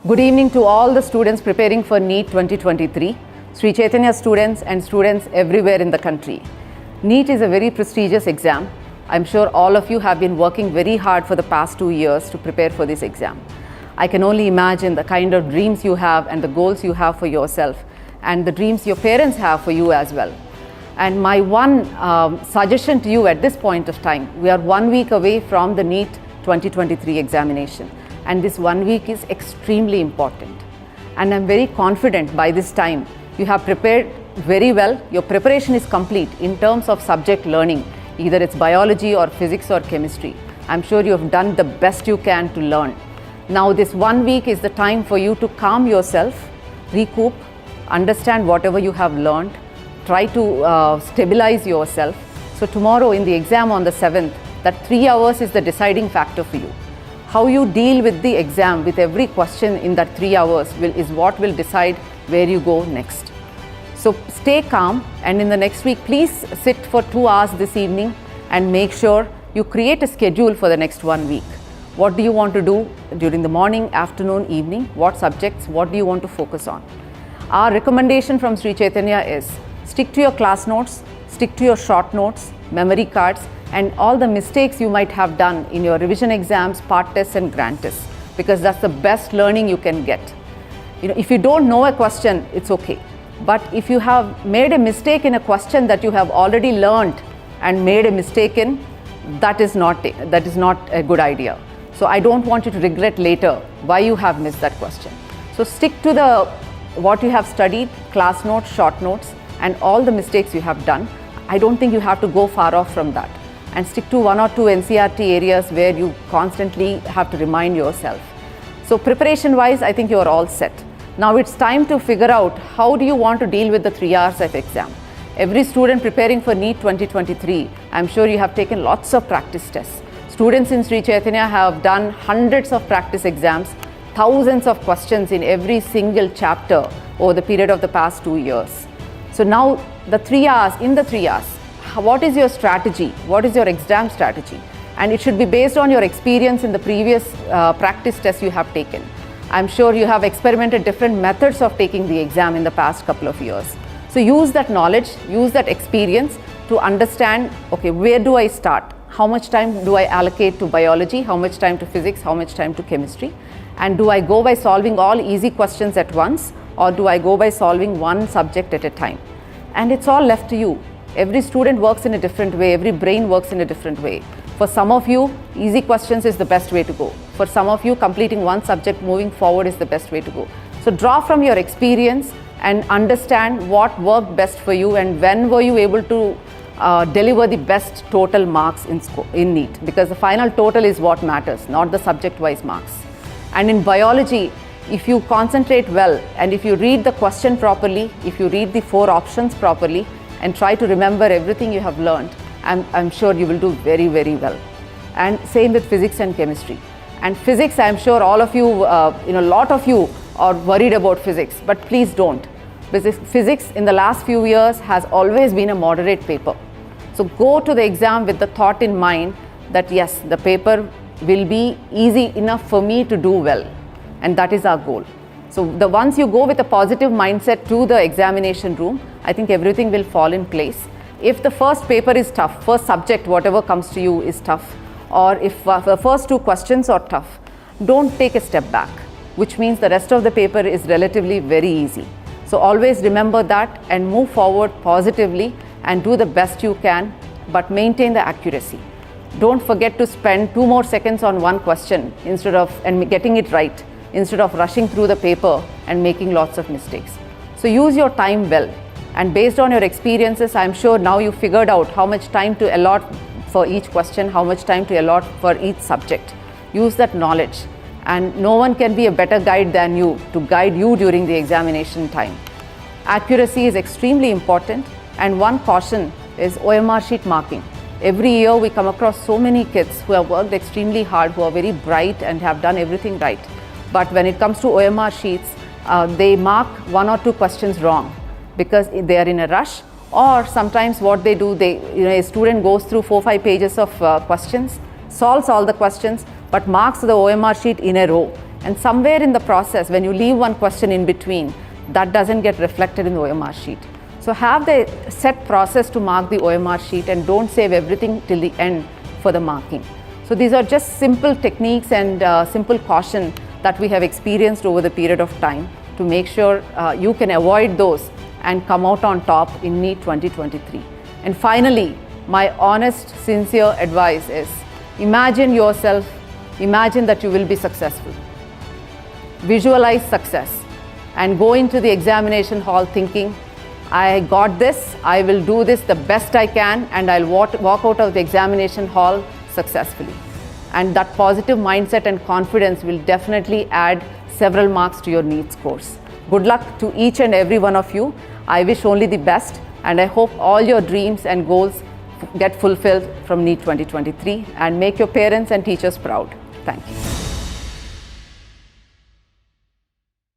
Good evening to all the students preparing for NEET 2023, Sri Chaitanya students and students everywhere in the country. NEET is a very prestigious exam. I'm sure all of you have been working very hard for the past 2 years to prepare for this exam. I can only imagine the kind of dreams you have and the goals you have for yourself and the dreams your parents have for you as well. And my one suggestion to you at this point of time, we are 1 week away from the NEET 2023 examination. And this 1 week is extremely important. And I'm very confident by this time you have prepared very well. Your preparation is complete in terms of subject learning, either it's biology or physics or chemistry. I'm sure you have done the best you can to learn. Now this 1 week is the time for you to calm yourself, recoup, understand whatever you have learned, try to stabilize yourself. So tomorrow in the exam on the 7th, that 3 hours is the deciding factor for you. How you deal with the exam, with every question in that 3 hours is what will decide where you go next. So stay calm, and in the next week, please sit for 2 hours this evening and make sure you create a schedule for the next 1 week. What do you want to do during the morning, afternoon, evening? What subjects? What do you want to focus on? Our recommendation from Sri Chaitanya is stick to your class notes, stick to your short notes, memory cards, and all the mistakes you might have done in your revision exams, part tests and grand tests, because that's the best learning you can get. If you don't know a question, it's okay. But if you have made a mistake in a question that you have already learned and made a mistake in, that is not a good idea. So I don't want you to regret later why you have missed that question. So stick to what you have studied, class notes, short notes, and all the mistakes you have done. I don't think you have to go far off from that. And stick to 1 or 2 NCERT areas where you constantly have to remind yourself. So preparation wise, I think you are all set. Now it's time to figure out how do you want to deal with the 3 hours of exam. Every student preparing for NEET 2023, I'm sure you have taken lots of practice tests. Students in Sri Chaitanya have done hundreds of practice exams, thousands of questions in every single chapter over the period of the past 2 years. So now in the 3 hours, what is your strategy? What is your exam strategy? And it should be based on your experience in the previous practice tests you have taken. I'm sure you have experimented different methods of taking the exam in the past couple of years. So use that knowledge, use that experience to understand, okay, where do I start? How much time do I allocate to biology? How much time to physics? How much time to chemistry? And do I go by solving all easy questions at once, or do I go by solving one subject at a time? And it's all left to you. Every student works in a different way, every brain works in a different way. For some of you, easy questions is the best way to go. For some of you, completing one subject moving forward is the best way to go. So draw from your experience and understand what worked best for you and when were you able to deliver the best total marks in NEET, because the final total is what matters, not the subject-wise marks. And in biology, if you concentrate well and if you read the question properly, if you read the 4 options properly, and try to remember everything you have learned, I'm sure you will do very, very well. And same with physics and chemistry. And physics, I'm sure all of you, a lot of you are worried about physics, but please don't. Because physics in the last few years has always been a moderate paper. So go to the exam with the thought in mind that yes, the paper will be easy enough for me to do well. And that is our goal. So once you go with a positive mindset to the examination room, I think everything will fall in place. If the first paper is tough, first subject, whatever comes to you is tough, or if the first 2 questions are tough, don't take a step back, which means the rest of the paper is relatively very easy. So always remember that and move forward positively and do the best you can, but maintain the accuracy. Don't forget to spend 2 more seconds on one question and getting it right, instead of rushing through the paper and making lots of mistakes. So use your time well, and based on your experiences, I'm sure now you figured out how much time to allot for each question, how much time to allot for each subject. Use that knowledge, and no one can be a better guide than you to guide you during the examination time. Accuracy is extremely important, and one caution is OMR sheet marking. Every year we come across so many kids who have worked extremely hard, who are very bright and have done everything right. But when it comes to OMR sheets, they mark 1 or 2 questions wrong because they are in a rush, or sometimes what they do, a student goes through 4-5 pages of questions, solves all the questions, but marks the OMR sheet in a row. And somewhere in the process, when you leave one question in between, that doesn't get reflected in the OMR sheet. So have the set process to mark the OMR sheet and don't save everything till the end for the marking. So these are just simple techniques and simple caution that we have experienced over the period of time to make sure you can avoid those and come out on top in NEET 2023. And finally, my honest, sincere advice is imagine that you will be successful. Visualize success and go into the examination hall thinking, I got this, I will do this the best I can, and I'll walk out of the examination hall successfully. And that positive mindset and confidence will definitely add several marks to your NEET scores. Good luck to each and every one of you. I wish only the best, and I hope all your dreams and goals get fulfilled from NEET 2023 and make your parents and teachers proud. Thank you.